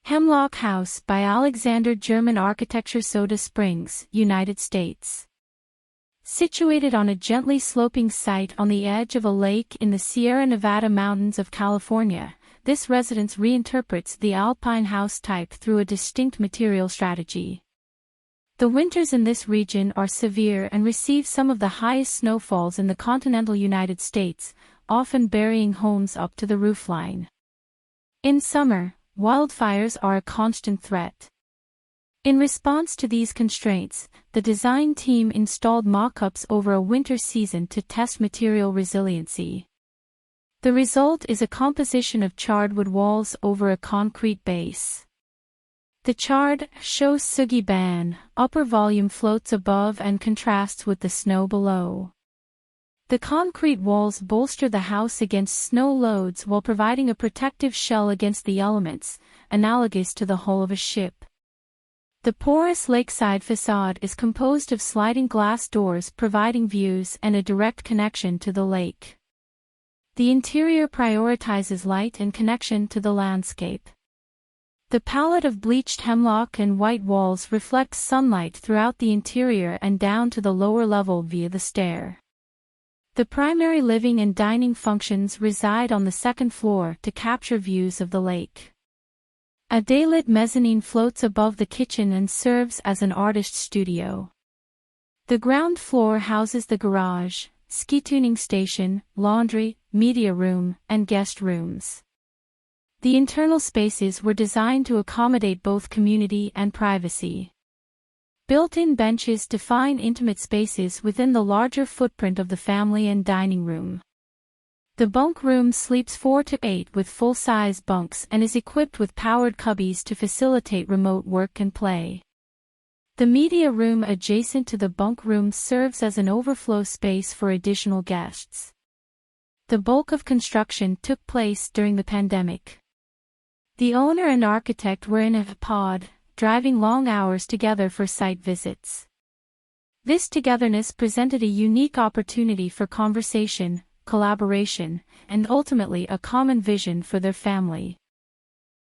Hemlock House by Alexander Jermyn. Architecture, Soda Springs, United States. Situated on a gently sloping site on the edge of a lake in the Sierra Nevada mountains of California, this residence reinterprets the alpine house type through a distinct material strategy. The winters in this region are severe and receive some of the highest snowfalls in the continental United States, often burying homes up to the roofline. In summer, wildfires are a constant threat. In response to these constraints, the design team installed mockups over a winter season to test material resiliency. The result is a composition of charred wood walls over a concrete base. The charred, shou sugi ban, upper volume floats above and contrasts with the snow below. The concrete walls bolster the house against snow loads while providing a protective shell against the elements, analogous to the hull of a ship. The porous lakeside façade is composed of sliding glass doors providing views and a direct connection to the lake. The interior prioritizes light and connection to the landscape. The palette of bleached hemlock and white walls reflects sunlight throughout the interior and down to the lower level via the stair. The primary living and dining functions reside on the second floor to capture views of the lake. A daylit mezzanine floats above the kitchen and serves as an artist's studio. The ground floor houses the garage, ski tuning station, laundry, media room, and guest rooms. The internal spaces were designed to accommodate both community and privacy. Built-in benches define intimate spaces within the larger footprint of the family and dining room. The bunk room sleeps 4 to 8 with full-size bunks and is equipped with powered cubbies to facilitate remote work and play. The media room adjacent to the bunk room serves as an overflow space for additional guests. The bulk of construction took place during the pandemic. The owner and architect were in a pod, driving long hours together for site visits. This togetherness presented a unique opportunity for conversation, collaboration, and ultimately a common vision for their family.